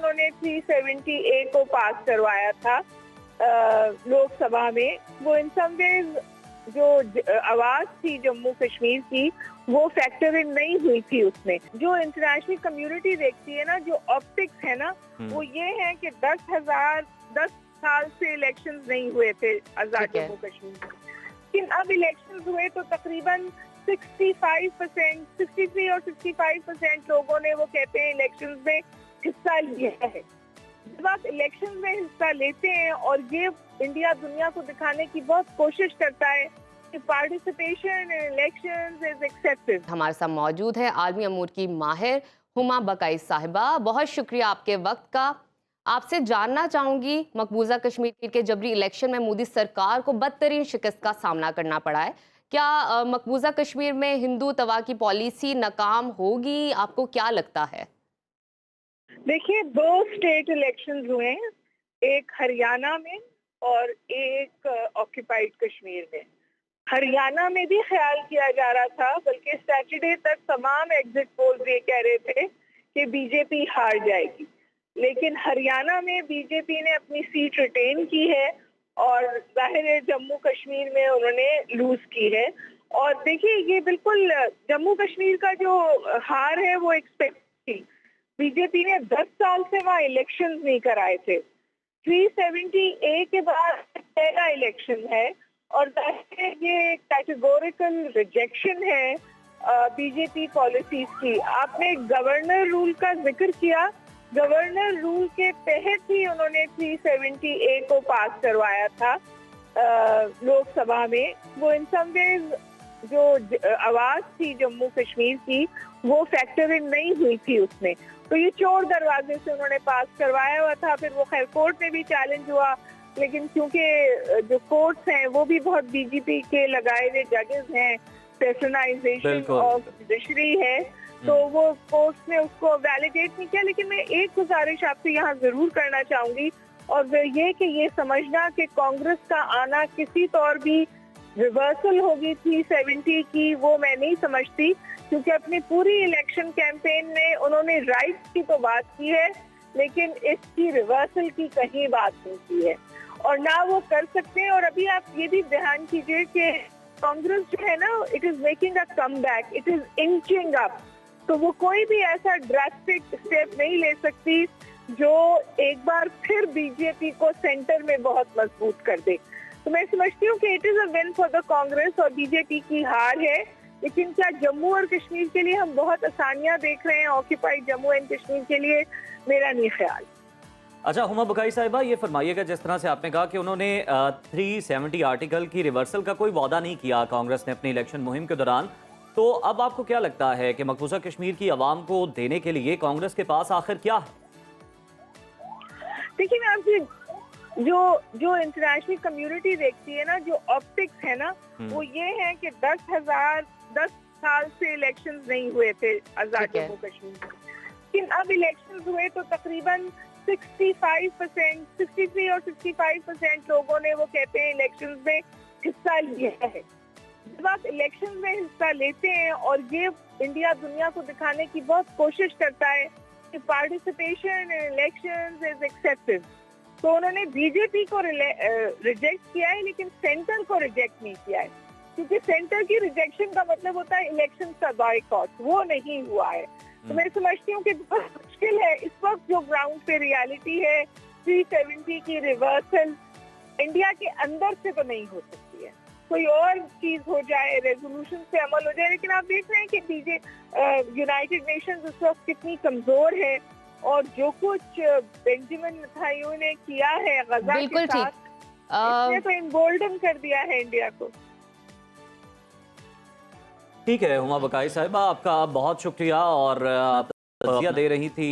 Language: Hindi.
उन्होंने 370A को पास करवाया था लोकसभा में, वो इन सम वेज जो आवाज थी जम्मू कश्मीर की वो फैक्टर इन नहीं हुई थी उसमें। जो इंटरनेशनल कम्युनिटी देखती है ना, जो ऑप्टिक्स है ना, वो ये है कि 10 साल से इलेक्शंस नहीं हुए थे आजाद जम्मू कश्मीर में, लेकिन अब इलेक्शंस हुए तो तकरीबन 65%, 63 और 65% लोगों ने, वो कहते हैं, इलेक्शंस में हिस्सा लिया है। जब आप इलेक्शन में हिस्सा लेते हैं और ये इंडिया दुनिया को दिखाने की बहुत कोशिश करता है कि participation in elections is accepted. हमारे साथ मौजूद है आलमी अमूर की माहिर हुमा बकाई साहिबा। बहुत शुक्रिया आपके वक्त का। आपसे जानना चाहूंगी, मकबूजा कश्मीर के जबरी इलेक्शन में मोदी सरकार को बदतरीन शिकस्त का सामना करना पड़ा है। क्या मकबूजा कश्मीर में हिंदू तवा की पॉलिसी नाकाम होगी? आपको क्या लगता है? देखिए, 2 स्टेट इलेक्शंस हुए हैं, एक हरियाणा में और एक ऑक्यूपाइड कश्मीर में। हरियाणा में भी ख्याल किया जा रहा था, बल्कि सैटरडे तक तमाम एग्जिट पोल्स ये कह रहे थे कि बीजेपी हार जाएगी, लेकिन हरियाणा में बीजेपी ने अपनी सीट रिटेन की है और जाहिर है जम्मू कश्मीर में उन्होंने लूज की है। और देखिए, ये बिल्कुल जम्मू कश्मीर का जो हार है वो एक्सपेक्ट थी। बीजेपी ने 10 साल से वहाँ इलेक्शंस नहीं कराए थे। 370A के बाद पहला इलेक्शन है और ये कैटेगोरिकल रिजेक्शन है बीजेपी पॉलिसीज की। आपने गवर्नर रूल का जिक्र किया, गवर्नर रूल के तहत ही उन्होंने 370A को पास करवाया था लोकसभा में। वो इन सम वेज जो आवाज थी जम्मू कश्मीर की वो फैक्टर इन नहीं हुई थी उसमें, तो ये चोर दरवाजे से उन्होंने पास करवाया हुआ था। फिर वो खैर कोर्ट में भी चैलेंज हुआ, लेकिन क्योंकि जो कोर्ट्स हैं वो भी बहुत बीजेपी के लगाए हुए जजेस हैं, सेशनलाइजेशन ऑफ जुडिशरी है, तो वो कोर्ट्स ने उसको वैलिडेट नहीं किया। लेकिन मैं एक गुजारिश आपसे यहाँ जरूर करना चाहूंगी, और वो ये कि ये समझना कि कांग्रेस का आना किसी तौर भी रिवर्सल होगी 370 की, वो मैं नहीं समझती, क्योंकि अपनी पूरी इलेक्शन कैंपेन में उन्होंने राइट्स की तो बात की है, लेकिन इसकी रिवर्सल की कहीं बात नहीं की है और ना वो कर सकते हैं। और अभी आप ये भी ध्यान कीजिए कि कांग्रेस जो है ना, it is making a comeback, it is inching up, तो वो कोई भी ऐसा ड्रास्टिक स्टेप नहीं ले सकती जो एक बार फिर बीजेपी को सेंटर में बहुत मजबूत कर दे। तो मैं समझती हूँ कि it is a win for the Congress और बीजेपी की हार है, लेकिन क्या जम्मू और कश्मीर के लिए हम बहुत आसानियां देख रहे हैं ऑक्यूपाइड जम्मू एंड कश्मीर के लिए? मेरा नहीं ख्याल। अच्छा, हुमा बकाई साहिबा, ये फरमाइएगा, जिस तरह से आपने कहा कि उन्होंने 370 आर्टिकल की रिवर्सल का कोई वादा नहीं किया कांग्रेस ने अपनी इलेक्शन मुहिम के दौरान, तो अब आपको क्या लगता है कि मकबूजा कश्मीर की आवाम को देने के लिए कांग्रेस के पास आखिर क्या है? देखिए, मैं आपसे जो इंटरनेशनल कम्युनिटी देखती है ना, जो ऑप्टिक्स है ना, वो ये है कि 10 साल से इलेक्शंस नहीं हुए थे आजाद जम्मू कश्मीर में, लेकिन अब इलेक्शंस हुए तो तकरीबन 65%, 63 और 65% लोगों ने, वो कहते हैं, इलेक्शंस में हिस्सा लिया है। जब आप इलेक्शन में हिस्सा लेते हैं और ये इंडिया दुनिया को दिखाने की बहुत कोशिश करता है कि participation in elections is accepted, तो उन्होंने बीजेपी को रिजेक्ट किया है, लेकिन सेंटर को रिजेक्ट नहीं किया है, क्योंकि सेंटर की रिजेक्शन का मतलब होता है इलेक्शन का बॉयकॉट, वो नहीं हुआ है। तो मैं समझती हूँ कि बहुत मुश्किल है इस वक्त जो ग्राउंड पे रियलिटी है, 370 की रिवर्सल इंडिया के अंदर से तो नहीं हो सकती है, कोई और चीज हो जाए, रेजोल्यूशन से अमल हो जाए। लेकिन आप देख रहे हैं कि यूनाइटेड नेशंस उस वक्त कितनी कमजोर है, और जो कुछ बेंजामिन नेतन्याहू ने किया है गजा के साथ, इसने तो इम्बोल्डन कर दिया है इंडिया को। ठीक है हुमा बकाई साहिबा, आपका बहुत शुक्रिया, और आप दे रही थी